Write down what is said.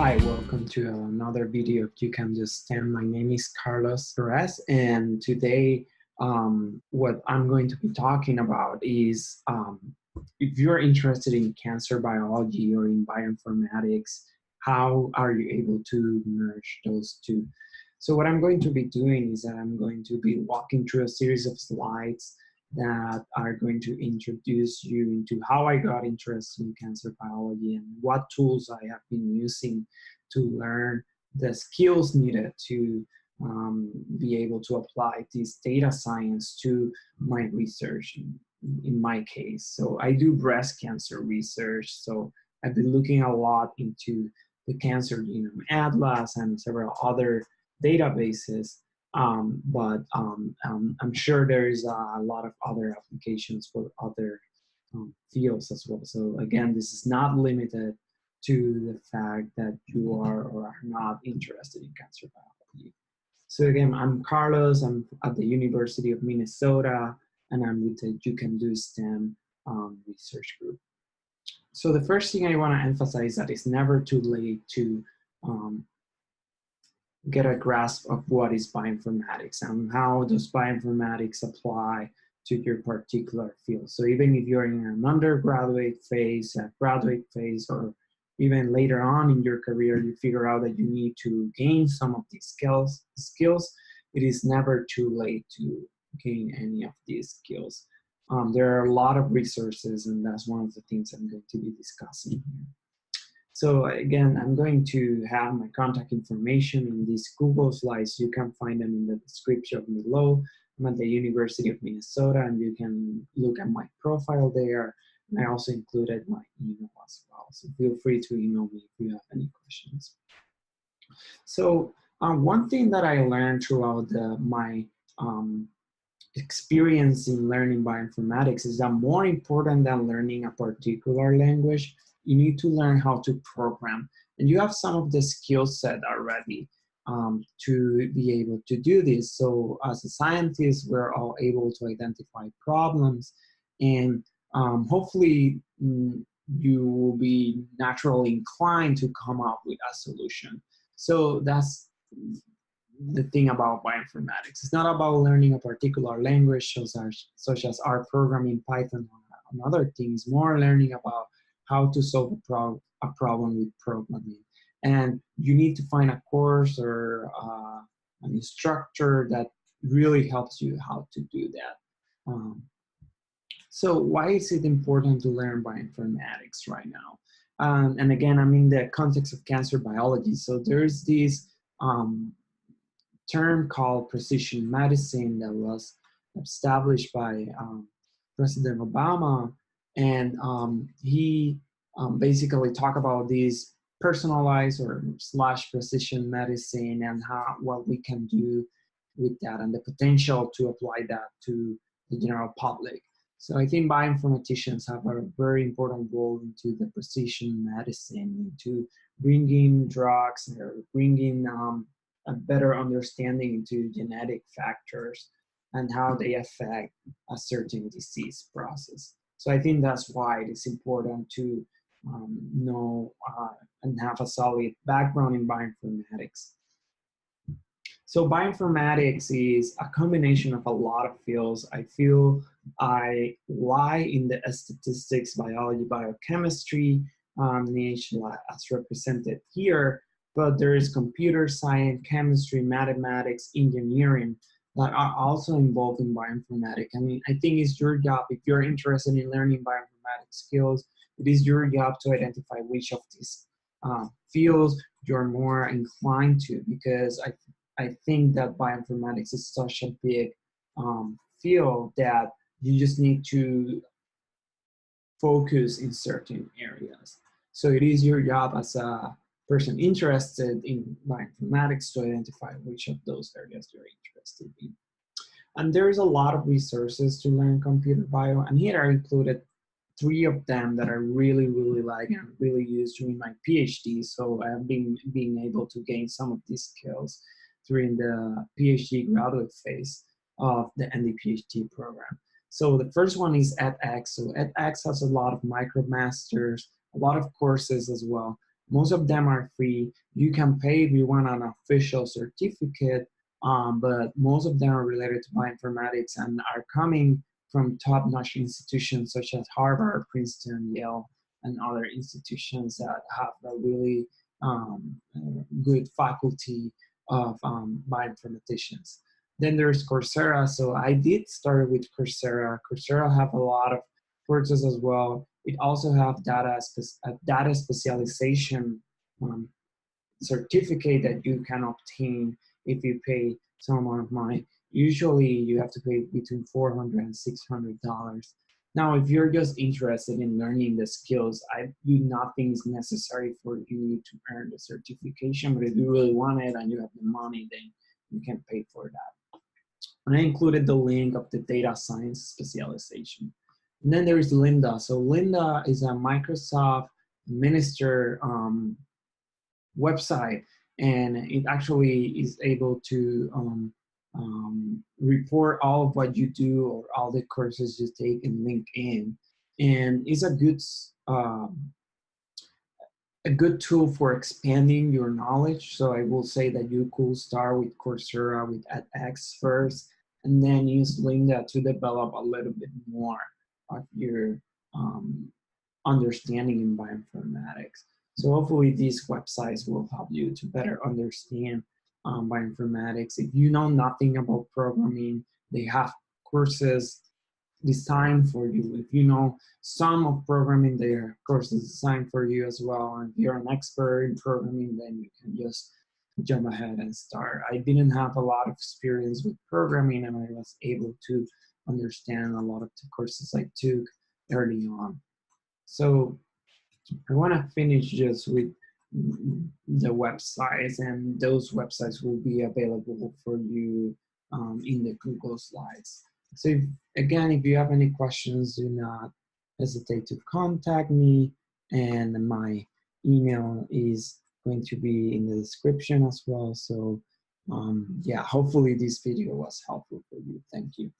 Hi, welcome to another video of You Can Just Stand. My name is Carlos Perez, and today what I'm going to be talking about is if you're interested in cancer biology or in bioinformatics, how are you able to merge those two? So what I'm going to be doing is that I'm going to be walking through a series of slides that are going to introduce you into how I got interested in cancer biology and what tools I have been using to learn the skills needed to be able to apply this data science to my research in my case. So I do breast cancer research, so I've been looking a lot into the Cancer Genome Atlas and several other databases. But I'm sure there's a lot of other applications for other fields as well. So again, this is not limited to the fact that you are or are not interested in cancer biology. So again, I'm Carlos, I'm at the University of Minnesota, and I'm with the You Can Do STEM research group. So the first thing I want to emphasize that it's never too late to get a grasp of what is bioinformatics and how does bioinformatics apply to your particular field. So even if you're in an undergraduate phase, a graduate phase, or even later on in your career, you figure out that you need to gain some of these skills, it is never too late to gain any of these skills. There are a lot of resources, and that's one of the things I'm going to be discussing here. So again, I'm going to have my contact information in these Google slides. You can find them in the description below. I'm at the University of Minnesota, and you can look at my profile there. And I also included my email as well. So feel free to email me if you have any questions. So one thing that I learned throughout my experience in learning bioinformatics is that more important than learning a particular language, you need to learn how to program. And you have some of the skill set already to be able to do this. So as a scientist, we're all able to identify problems, and hopefully you will be naturally inclined to come up with a solution. So that's the thing about bioinformatics. It's not about learning a particular language such as R programming, Python, and other things, more learning about how to solve a problem with programming. And you need to find a course or an instructor that really helps you how to do that. So why is it important to learn bioinformatics right now? And again, I'm in the context of cancer biology. So there's this term called precision medicine that was established by President Obama, and he basically talked about this personalized or / precision medicine and what we can do with that and the potential to apply that to the general public. So I think bioinformaticians have a very important role into the precision medicine, into bringing drugs or bringing a better understanding into genetic factors and how they affect a certain disease process. So I think that's why it is important to know and have a solid background in bioinformatics. So bioinformatics is a combination of a lot of fields. I feel I lie in the statistics, biology, biochemistry niche as represented here, but there is computer science, chemistry, mathematics, engineering that are also involved in bioinformatics. I mean, I think it's your job, if you're interested in learning bioinformatics skills, it is your job to identify which of these fields you're more inclined to, because I think that bioinformatics is such a big field that you just need to focus in certain areas. So it is your job as a person interested in bioinformatics to identify which of those areas you're interested in. And there's a lot of resources to learn computer bio, and here I included 3 of them that I really like and really used during my PhD. So I've been able to gain some of these skills during the PhD graduate phase of the ND PhD program. So the first one is edX. So edX has a lot of MicroMasters, a lot of courses as well. Most of them are free. You can pay if you want an official certificate, but most of them are related to bioinformatics and are coming from top-notch institutions such as Harvard, Princeton, Yale, and other institutions that have a really good faculty of bioinformaticians. Then there's Coursera. So I did start with Coursera. Coursera have a lot of courses as well. It also have a data specialization um, certificate that you can obtain if you pay some amount of money. Usually you have to pay between $400 and $600. Now, if you're just interested in learning the skills, I do not think it's necessary for you to earn the certification, but if you really want it and you have the money, then you can pay for that. And I included the link of the data science specialization. And then there is Lynda. So Lynda is a Microsoft minister website, and it actually is able to report all of what you do or all the courses you take in LinkedIn. And it's a good tool for expanding your knowledge. So I will say that you could start with Coursera, with edX first, and then use Lynda to develop a little bit more of your understanding in bioinformatics. So hopefully these websites will help you to better understand bioinformatics. If you know nothing about programming, they have courses designed for you. If you know some of programming, there are courses designed for you as well. And if you're an expert in programming, then you can just jump ahead and start. I didn't have a lot of experience with programming, and I was able to understand a lot of the courses I took early on. So I want to finish just with the websites, and those websites will be available for you in the Google Slides. So if you have any questions, do not hesitate to contact me, and my email is going to be in the description as well. So yeah, hopefully this video was helpful for you. Thank you.